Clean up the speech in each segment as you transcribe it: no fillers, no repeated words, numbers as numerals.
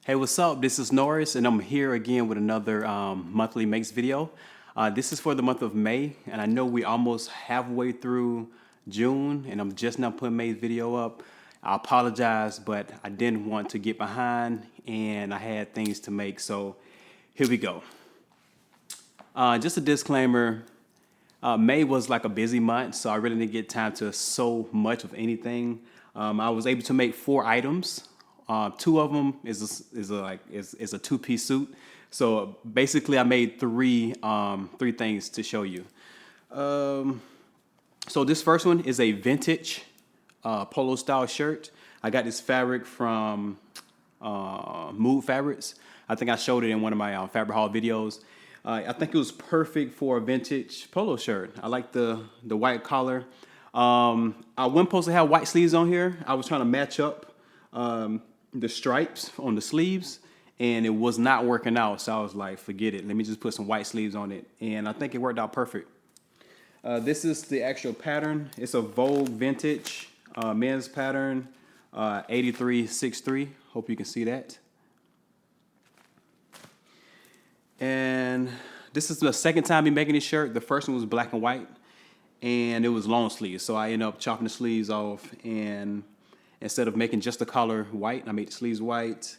Hey, what's up? This is Norris, and I'm here again with another monthly makes video. This is for the month of May, and I know we almost halfway through June, and I'm just now putting May's video up. I apologize, but I didn't want to get behind, and I had things to make, so here we go. Just a disclaimer, May was like a busy month, so I really didn't get time to sew much of anything. I was able to make 4 items. Two of them is a two-piece suit. So basically, I made three things to show you. So this first one is a vintage polo style shirt. I got this fabric from Mood Fabrics. I think I showed it in one of my fabric haul videos. I think it was perfect for a vintage polo shirt. I like the white collar. I wasn't supposed to have white sleeves on here. I was trying to match up the stripes on the sleeves, and it was not working out. So I was like, forget it. Let me just put some white sleeves on it. And I think it worked out perfect. This is the actual pattern. It's a Vogue vintage men's pattern, 8363. Hope you can see that. And this is the second time me making this shirt. The first one was black and white, and it was long sleeves. So I ended up chopping the sleeves off, and instead of making just the collar white, I made the sleeves white.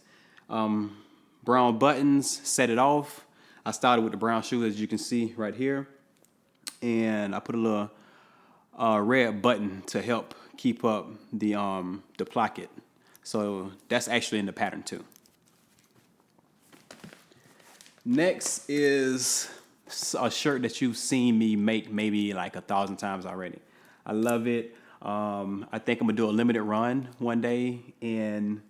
Brown buttons, set it off. I started with the brown shoe, as you can see right here. And I put a little red button to help keep up the placket. So that's actually in the pattern too. Next is a shirt that you've seen me make maybe like 1,000 times already. I love it. I think I'm gonna do a limited run one day and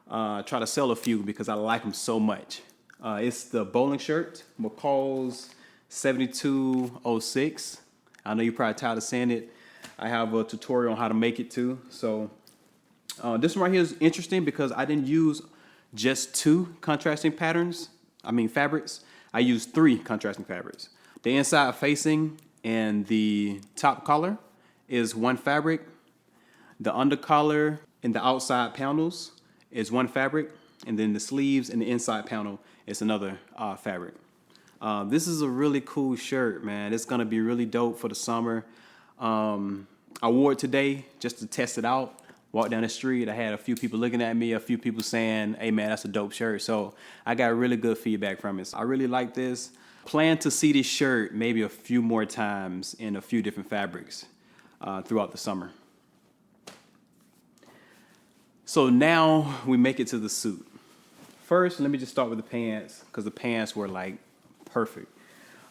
try to sell a few because I like them so much. It's the bowling shirt, McCall's 7206. I know you're probably tired of saying it. I have a tutorial on how to make it too. So this one right here is interesting because I didn't use just two contrasting fabrics. I used 3 contrasting fabrics. The inside facing and the top collar is one fabric. The under collar and the outside panels is one fabric. And then the sleeves and the inside panel is another fabric. This is a really cool shirt, man. It's gonna be really dope for the summer. I wore it today just to test it out. Walked down the street, I had a few people looking at me, a few people saying, hey man, that's a dope shirt. So I got really good feedback from it. I really like this. Plan to see this shirt maybe a few more times in a few different fabrics throughout the summer. So now we make it to the suit. First, let me just start with the pants because the pants were like perfect.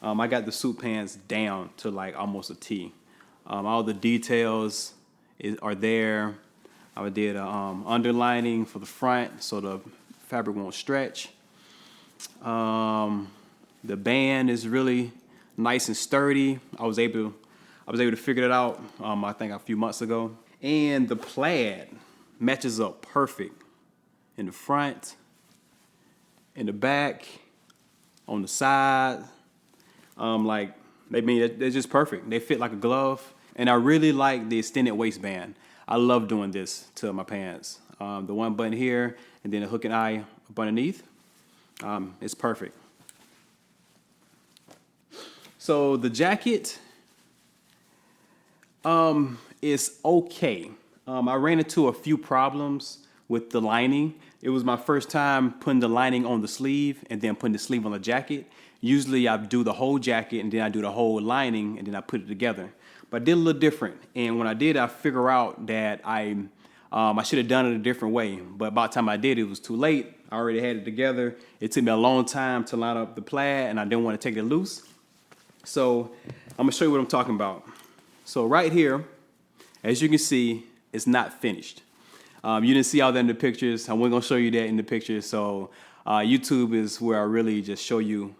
I got the suit pants down to like almost a T. All the details are there. I did underlining for the front so the fabric won't stretch. The band is really nice and sturdy. I was able to figure it out I think a few months ago. And the plaid matches up perfect in the front, in the back, on the side. They're just perfect. They fit like a glove. And I really like the extended waistband. I love doing this to my pants. The one button here and then a hook and eye up underneath. It's perfect. So the jacket is okay. I ran into a few problems with the lining. It was my first time putting the lining on the sleeve and then putting the sleeve on the jacket. Usually I do the whole jacket and then I do the whole lining and then I put it together. But I did a little different. And when I did, I figured out that I should have done it a different way. But by the time I did, it was too late. I already had it together. It took me a long time to line up the plaid and I didn't want to take it loose. So I'm gonna show you what I'm talking about. So right here, as you can see, it's not finished. You didn't see all that in the pictures. I wasn't gonna show you that in the pictures. So YouTube is where I really just show you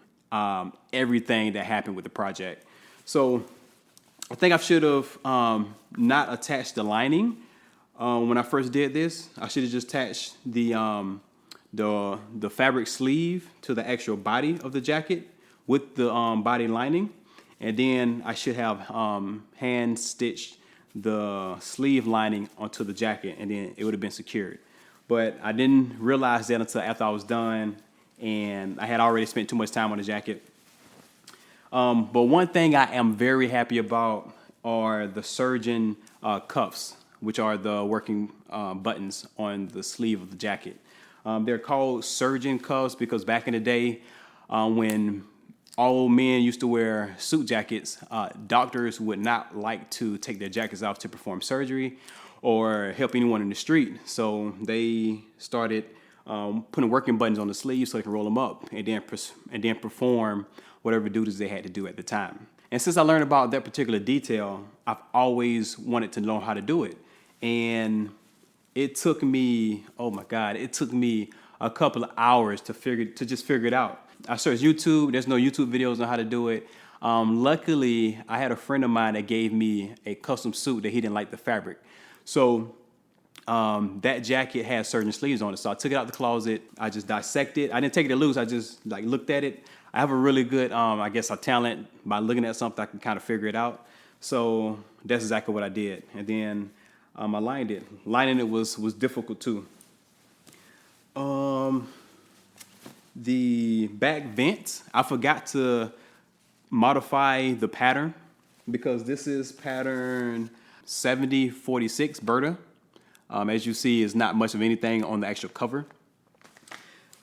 everything that happened with the project. So I think I should have not attached the lining when I first did this. I should have just attached the fabric sleeve to the actual body of the jacket with the body lining, and then I should have hand stitched the sleeve lining onto the jacket, and then it would have been secured. but I didn't realize that until after I was done, and I had already spent too much time on the jacket. But one thing I am very happy about are the surgeon cuffs, which are the working buttons on the sleeve of the jacket. They're called surgeon cuffs because back in the day, when all men used to wear suit jackets, doctors would not like to take their jackets off to perform surgery or help anyone in the street. So they started putting working buttons on the sleeves so they can roll them up and then perform whatever duties they had to do at the time. And since I learned about that particular detail, I've always wanted to know how to do it. And it took me, oh my God, it took me a couple of hours to just figure it out. I searched YouTube. There's no YouTube videos on how to do it. Luckily, I had a friend of mine that gave me a custom suit that he didn't like the fabric. So that jacket had surgeon sleeves on it. So I took it out the closet. I just dissected. I didn't take it loose. I just like looked at it. I have a really good, I guess, a talent by looking at something. I can kind of figure it out. So that's exactly what I did. And then I lined it. Lining it was difficult too. The back vent, I forgot to modify the pattern because this is pattern 7046 Berta. As you see, is not much of anything on the actual cover.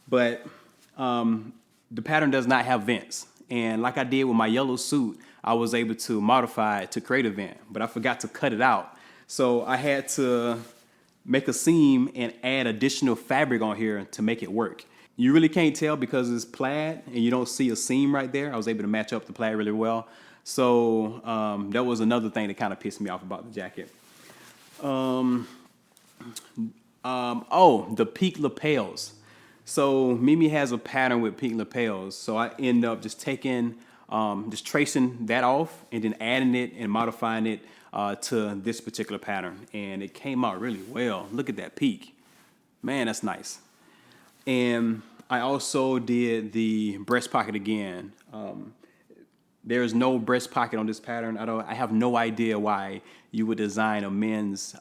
But the pattern does not have vents. And like I did with my yellow suit, I was able to modify it to create a vent, but I forgot to cut it out. So I had to make a seam and add additional fabric on here to make it work. You really can't tell because it's plaid and you don't see a seam right there. I was able to match up the plaid really well. So that was another thing that kind of pissed me off about the jacket. The peak lapels. So Mimi has a pattern with peak lapels. So I end up just just tracing that off and then adding it and modifying it to this particular pattern. And it came out really well. Look at that peak. Man, that's nice. And I also did the breast pocket again. There's no breast pocket on this pattern. I have no idea why you would design a men's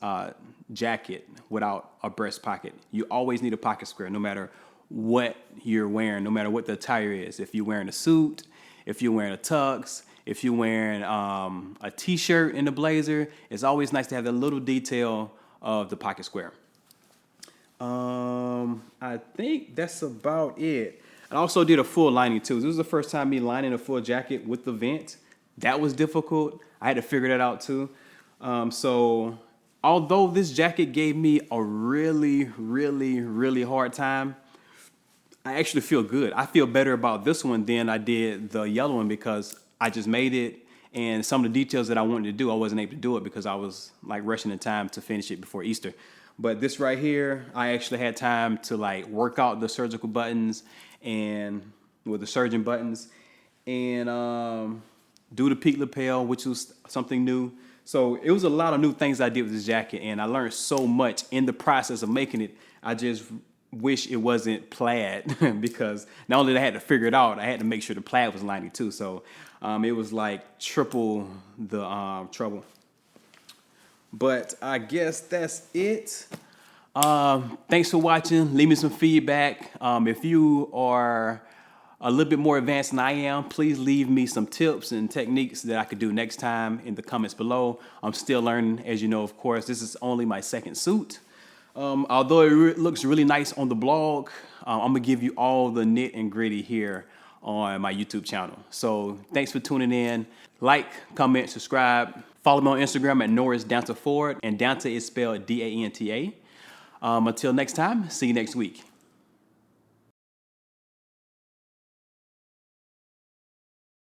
jacket without a breast pocket. You always need a pocket square, no matter what you're wearing, no matter what the attire is. If you're wearing a suit, if you're wearing a tux, if you're wearing a t-shirt and a blazer, it's always nice to have that little detail of the pocket square. I think that's about it. I also did a full lining too. This was the first time me lining a full jacket with the vent. That was difficult. I had to figure that out too. So although this jacket gave me a really, really, really hard time, I actually feel good. I feel better about this one than I did the yellow one because I just made it, and some of the details that I wanted to do, I wasn't able to do it because I was like rushing in time to finish it before Easter. But this right here, I actually had time to like work out the surgical buttons and with the surgeon buttons and do the peak lapel, which was something new. So it was a lot of new things I did with this jacket, and I learned so much in the process of making it. I just wish it wasn't plaid because not only did I had to figure it out, I had to make sure the plaid was lining too. So it was like triple the trouble. But I guess that's it. Thanks for watching. Leave me some feedback. If you are a little bit more advanced than I am, please leave me some tips and techniques that I could do next time in the comments below. I'm still learning, as you know, of course. This is only my second suit. Although it looks really nice on the blog, I'm going to give you all the nit and gritty here on my YouTube channel. So thanks for tuning in. Like, comment, subscribe. Follow me on Instagram at Norris Danta Ford, and Danta is spelled D-A-N-T-A. Until next time, see you next week.